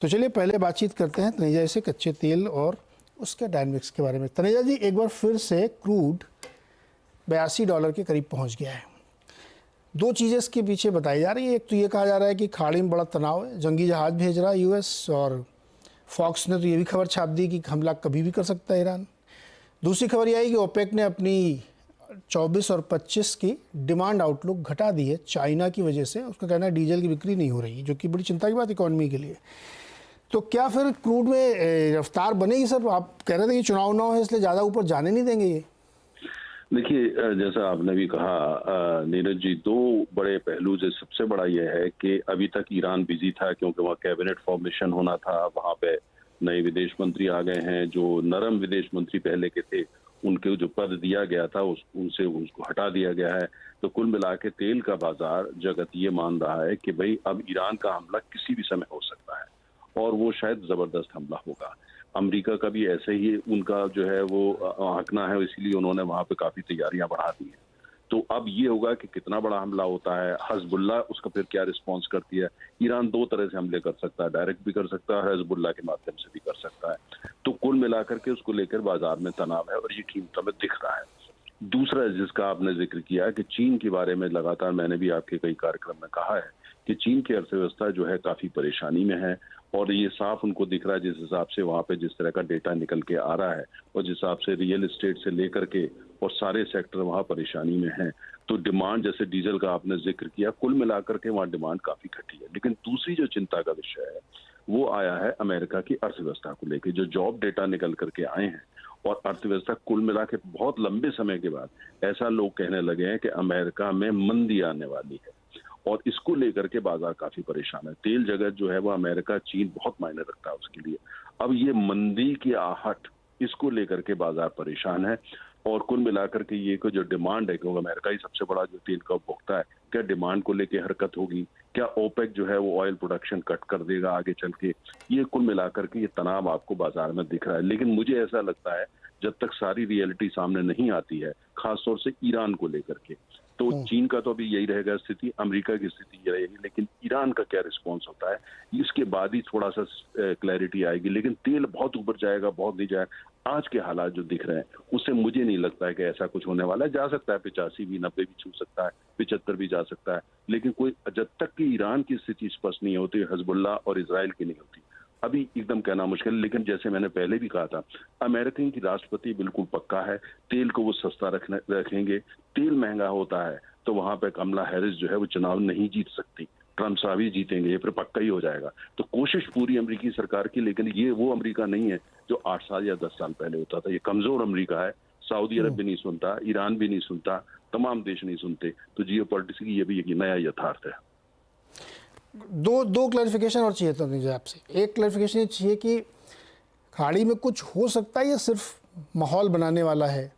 तो चलिए पहले बातचीत करते हैं तनेजा से कच्चे तेल और उसके डायनामिक्स के बारे में। तनेजा जी, एक बार फिर से क्रूड $82 के करीब पहुंच गया है। दो चीज़ें इसके पीछे बताई जा रही है। एक तो ये कहा जा रहा है कि खाड़ी में बड़ा तनाव है, जंगी जहाज़ भेज रहा है यूएस, और फॉक्स ने तो ये भी खबर छाप दी कि हमला कभी भी कर सकता है ईरान। दूसरी खबर यह है कि ओपेक ने अपनी 24 और 25 की डिमांड आउटलुक घटा दी है चाइना की वजह से। उसका कहना है डीजल की बिक्री नहीं हो रही, जो कि बड़ी चिंता की बात इकॉनमी के लिए। तो क्या फिर क्रूड में रफ्तार बनेगी सर? आप कह रहे थे कि चुनाव ना है इसलिए ज़्यादा ऊपर जाने नहीं देंगे ये। देखिए, जैसा आपने भी कहा नीरज जी, दो बड़े पहलू। जो सबसे बड़ा यह है कि अभी तक ईरान बिजी था क्योंकि वहाँ कैबिनेट फॉर्मेशन होना था। वहाँ पे नए विदेश मंत्री आ गए हैं। जो नरम विदेश मंत्री पहले के थे उनके जो पद दिया गया था उनसे उसको हटा दिया गया है। तो कुल मिला के तेल का बाजार जगत ये मान रहा है कि भाई अब ईरान का हमला किसी भी समय हो सकता है और वो शायद जबरदस्त हमला होगा। अमेरिका का भी ऐसे ही उनका जो है वो आंकना है, इसीलिए उन्होंने वहां पे काफी तैयारियां बढ़ा दी हैं। तो अब ये होगा कि कितना बड़ा हमला होता है, हजबुल्ला उसका फिर क्या रिस्पांस करती है। ईरान दो तरह से हमले कर सकता है, डायरेक्ट भी कर सकता है, हजबुल्ला के माध्यम से भी कर सकता है। तो कुल मिलाकर के उसको लेकर बाजार में तनाव है और ये कीमतों में दिख रहा है। दूसरा जिसका आपने जिक्र किया है कि चीन के बारे में, लगातार मैंने भी आपके कई कार्यक्रम में कहा है कि चीन की अर्थव्यवस्था जो है काफी परेशानी में है और ये साफ उनको दिख रहा है जिस हिसाब से वहां पे जिस तरह का डेटा निकल के आ रहा है और जिस हिसाब से रियल एस्टेट से लेकर के और सारे सेक्टर वहां परेशानी में हैं। तो डिमांड, जैसे डीजल का आपने जिक्र किया, कुल मिलाकर के वहां डिमांड काफी घटी है। लेकिन दूसरी जो चिंता का विषय है वो आया है अमेरिका की अर्थव्यवस्था को लेकर। जो जॉब डेटा निकल करके आए हैं और अर्थव्यवस्था कुल मिला के बहुत लंबे समय के बाद ऐसा लोग कहने लगे हैं कि अमेरिका में मंदी आने वाली है और इसको लेकर के बाजार काफी परेशान है। तेल जगत जो है वो अमेरिका चीन बहुत मायने रखता है उसके लिए। अब ये मंदी की आहट, इसको लेकर के बाजार परेशान है और कुल मिलाकर के ये को जो डिमांड है, क्योंकि अमेरिका ही सबसे बड़ा जो तेल का उपभोक्ता है, क्या डिमांड को लेकर हरकत होगी? क्या ओपेक जो है वो ऑयल प्रोडक्शन कट कर देगा आगे चल के? ये कुल मिलाकर के ये तनाव आपको बाजार में दिख रहा है। लेकिन मुझे ऐसा लगता है जब तक सारी रियलिटी सामने नहीं आती है, खासतौर से ईरान को लेकर के, तो चीन का तो अभी यही रहेगा स्थिति, अमेरिका की स्थिति ये रहेगी। लेकिन ईरान का क्या रिस्पांस होता है इसके बाद ही थोड़ा सा क्लैरिटी आएगी। लेकिन तेल बहुत ऊपर जाएगा, बहुत नहीं जाएगा, आज के हालात जो दिख रहे हैं उससे मुझे नहीं लगता है कि ऐसा कुछ होने वाला है। जा सकता है 85 भी, 90 भी छू सकता है, 75 भी जा सकता है। लेकिन कोई जब तक कि ईरान की स्थिति स्पष्ट नहीं होती, हिजबुल्लाह और इजराइल की नहीं होती, अभी एकदम कहना मुश्किल। लेकिन जैसे मैंने पहले भी कहा था, अमेरिकन की राष्ट्रपति बिल्कुल पक्का है, तेल को वो सस्ता रखेंगे। तेल महंगा होता है तो वहां पे कमला हैरिस जो है वो चुनाव नहीं जीत सकती, ट्रंप साहब ही जीतेंगे, ये फिर पक्का ही हो जाएगा। तो कोशिश पूरी अमेरिकी सरकार की, लेकिन ये वो अमेरिका नहीं है जो 8 साल या 10 साल पहले होता था। ये कमजोर अमेरिका है। सऊदी अरब भी नहीं सुनता, ईरान भी नहीं सुनता, तमाम देश नहीं सुनते। तो जियोपॉलिटिक्स की ये भी एक नया यथार्थ है। दो क्लैरिफिकेशन और चाहिए था मुझे आपसे। एक क्लैरिफिकेशन ये चाहिए कि खाड़ी में कुछ हो सकता है या सिर्फ माहौल बनाने वाला है?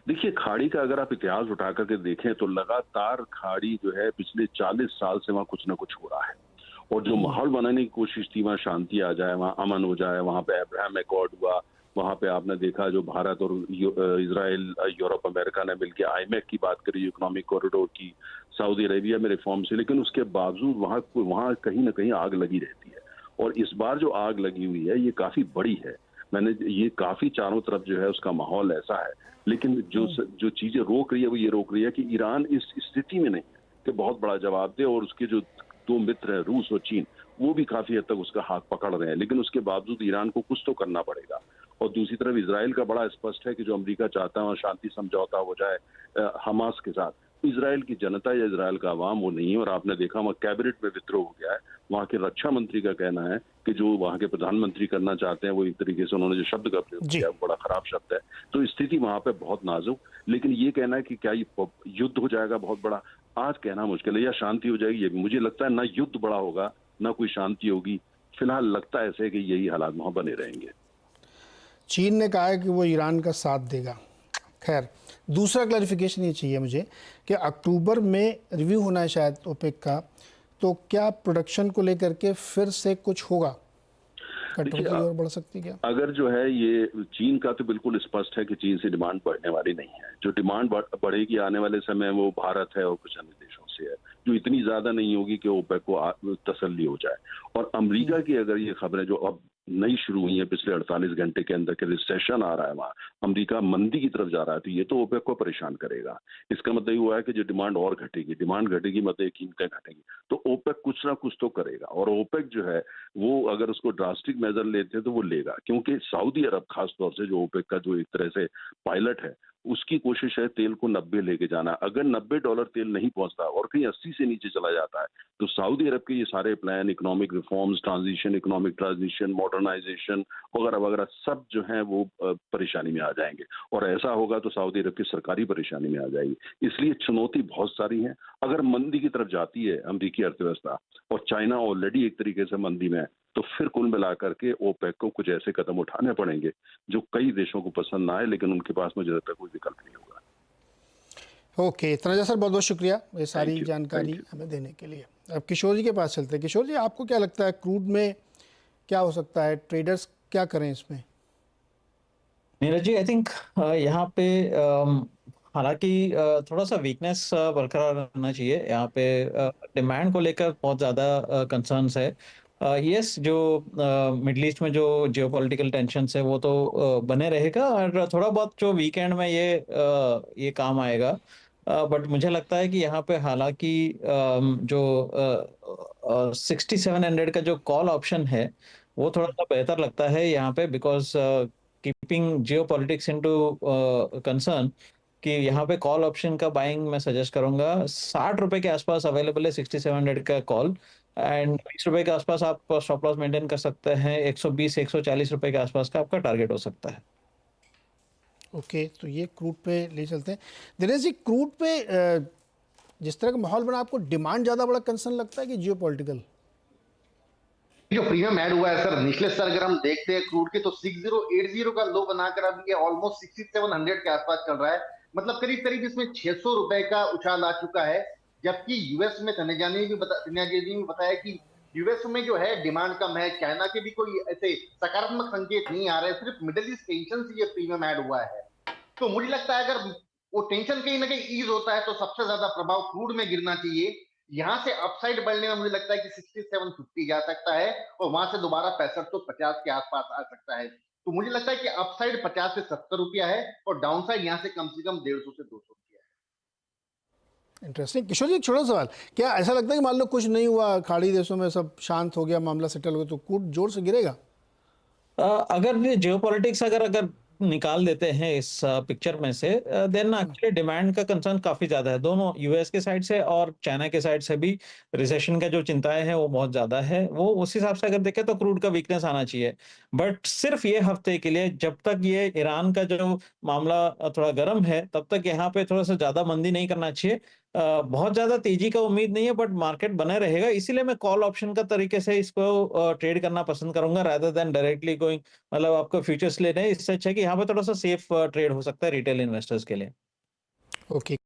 देखिए, खाड़ी का अगर आप इतिहास उठा करके देखें तो लगातार खाड़ी जो है पिछले 40 साल से वहां कुछ ना कुछ हो रहा है और जो माहौल बनाने की कोशिश थी, वहां शांति आ जाए, वहां अमन हो जाए, वहां पे अब्राहम एकॉर्ड हुआ, वहां पे आपने देखा जो भारत और इजराइल, यूरोप, अमेरिका ने मिलकर आईमेक की बात करी, इकोनॉमिक कॉरिडोर की, सऊदी अरेबिया में रिफॉर्म से। लेकिन उसके बावजूद वहां कहीं ना कहीं आग लगी रहती है और इस बार जो आग लगी हुई है ये काफी बड़ी है। मैंने ये काफी चारों तरफ जो है उसका माहौल ऐसा है। लेकिन जो चीजें रोक रही है वो ये रोक रही है कि ईरान इस स्थिति में नहीं है कि बहुत बड़ा जवाब दे, और उसके जो दो मित्र हैं रूस और चीन, वो भी काफी हद तक उसका हाथ पकड़ रहे हैं। लेकिन उसके बावजूद ईरान को कुछ तो करना पड़ेगा। और दूसरी तरफ इजराइल का बड़ा स्पष्ट है कि जो अमेरिका चाहता है शांति समझौता हो जाए हमास के साथ। इजराइल की जनता या इजराइल का अवाम वो नहीं है और आपने देखा वहाँ कैबिनेट में विद्रोह हो गया है। वहाँ के रक्षा मंत्री का कहना है कि जो वहाँ के प्रधानमंत्री करना चाहते हैं वो एक तरीके से उन्होंने जो शब्द का प्रयोग किया वो बड़ा खराब शब्द है। तो स्थिति वहाँ पे बहुत नाजुक। लेकिन ये कहना है कि क्या ये युद्ध हो जाएगा बहुत बड़ा, आज कहना मुश्किल है। या शांति हो जाएगी, ये भी मुझे लगता है ना युद्ध बड़ा होगा ना कोई शांति होगी। फिलहाल लगता है ऐसे कि यही हालात वहाँ बने रहेंगे। चीन ने कहा है कि वो ईरान का साथ देगा। खैर, दूसरा क्लैरिफिकेशन ये चाहिए मुझे कि अक्टूबर में रिव्यू होना है शायद ओपेक का, तो क्या प्रोडक्शन को लेकर के फिर से कुछ होगा? कटौती और बढ़ सकती क्या? अगर जो है ये चीन का तो बिल्कुल स्पष्ट है कि चीन से डिमांड बढ़ने वाली नहीं है। जो डिमांड बढ़ेगी आने वाले समय वो भारत है और कुछ अन्य देशों से है। जो इतनी ज्यादा नहीं होगी कि ओपेक को तसल्ली हो जाए। और अमेरिका की अगर ये खबरें जो अब नई शुरू हुई है पिछले 48 घंटे के अंदर, के रिसेशन आ रहा है वहां, अमेरिका मंदी की तरफ जा रहा है, तो ये तो ओपेक को परेशान करेगा। इसका मतलब ये हुआ है कि जो डिमांड और घटेगी, डिमांड घटेगी मतलब कीमतें घटेंगी, तो ओपेक कुछ ना कुछ तो करेगा। और ओपेक जो है वो अगर उसको ड्रास्टिक मेजर लेते हैं तो वो लेगा, क्योंकि सऊदी अरब खासतौर से जो ओपेक का जो एक तरह से पायलट है, उसकी कोशिश है तेल को 90 लेके जाना। अगर $90 तेल नहीं पहुंचता और कहीं 80 से नीचे चला जाता है, तो सऊदी अरब के ये सारे plan, economic reforms, transition, economic transition, modernization वगैरह वगैरह सब जो है वो परेशानी में आ जाएंगे। और ऐसा होगा तो सऊदी अरब की सरकारी परेशानी में आ जाएगी। इसलिए चुनौती बहुत सारी है। अगर मंदी की तरफ जाती है अमेरिकी अर्थव्यवस्था और चाइना ऑलरेडी एक तरीके से मंदी में है, तो फिर कुल मिलाकर के ओपेक को कुछ ऐसे कदम उठाने पड़ेंगे जो कई देशों को पसंद ना आए, लेकिन उनके पास मुझे लगता है कोई विकल्प नहीं होगा। ओके, तनेजा सर बहुत बहुत शुक्रिया ये सारी Thank you. जानकारी हमें देने के लिए। अब किशोर जी के पास चलते हैं। किशोर जी, आपको क्या लगता है क्रूड में क्या हो सकता है, ट्रेडर्स क्या करें इसमें? नीरज जी, आई थिंक यहाँ पे हालांकि थोड़ा सा वीकनेस बरकरार रहना चाहिए। यहाँ पे डिमांड को लेकर बहुत ज़्यादा कंसर्न्स है। यस, जो मिडल ईस्ट में जो जियोपॉलिटिकल टेंशन है वो तो बने रहेगा, और थोड़ा बहुत जो वीकेंड में ये काम आएगा। बट मुझे लगता है कि यहाँ पे हालांकि जो 6700 का जो कॉल ऑप्शन है वो थोड़ा सा बेहतर लगता है यहाँ पे, because keeping geopolitics into concern, कि यहाँ पे कॉल ऑप्शन का बाइंग मैं सजेस्ट करूंगा। 60 रुपए के आसपास अवेलेबल है 6700 का कॉल, एंड 20 रुपए के आसपास आप स्टॉप लॉस मेंटेन कर सकते हैं। 120-140 रुपए के आसपास का आपका टारगेट हो सकता है। ओके, तो ये क्रूड पे ले चलते हैं। दिनेश जी, क्रूड पे जिस तरह का माहौल बना, आपको डिमांड ज़्यादा बड़ा कंसर्न लगता है कि जियोपॉलिटिकल? जो प्रीमियम ऐड हुआ है सर, निचले स्तर अगर हम देखते हैं क्रूड के, तो 6080 का लो बनाकर अभी ये ऑलमोस्ट 6700 के आसपास चल रहा है। मतलब करीब करीब इसमें 600 रुपए का उछाल आ चुका है। जबकि यूएस में तनेजा जी ने बताया कि यूएस में जो है डिमांड कम है। चाइना के भी कोई ऐसे सकारात्मक संकेत नहीं आ रहे, सिर्फ मिडिल ईस्ट टेंशन से ये प्रीमियम ऐड हुआ है। तो मुझे लगता है अगर वो टेंशन कहीं ना कहीं ईज होता है तो सबसे ज्यादा प्रभाव क्रूड में गिरना चाहिए। यहां से अपसाइड बढ़ने में मुझे लगता है कि 6750 जा सकता है, और वहां से दोबारा 6550 के आसपास आ सकता है। तो मुझे लगता है कि अपसाइड 50 से 70 रुपया है, और डाउनसाइड यहां से कम 150 से 200 रुपया है। इंटरेस्टिंग। किशोर जी, एक छोटा सवाल, क्या ऐसा लगता है कि मान लो कुछ नहीं हुआ, खाड़ी देशों में सब शांत हो गया, मामला सेटल हो गया, तो क्रूड जोर से गिरेगा? अगर ये जियोपॉलिटिक्स अगर निकाल देते हैं इस पिक्चर में से, देन एक्चुअली डिमांड का कंसर्न काफी ज्यादा है, दोनों यूएस के साइड से और चाइना के साइड से भी। रिसेशन का जो चिंताएं हैं वो बहुत ज्यादा है। वो उस हिसाब से अगर देखें तो क्रूड का वीकनेस आना चाहिए। बट सिर्फ ये हफ्ते के लिए, जब तक ये ईरान का जो मामला थोड़ा गर्म है, तब तक यहाँ पे थोड़ा सा ज्यादा मंदी नहीं करना चाहिए। बहुत ज्यादा तेजी का उम्मीद नहीं है, बट मार्केट बने रहेगा। इसीलिए मैं कॉल ऑप्शन का तरीके से इसको ट्रेड करना पसंद करूंगा, रादर देन डायरेक्टली गोइंग, मतलब आपको फ्यूचर्स लेने हैं। इससे अच्छा है कि यहाँ पे थोड़ा सा सेफ ट्रेड हो सकता है रिटेल इन्वेस्टर्स के लिए। ओके।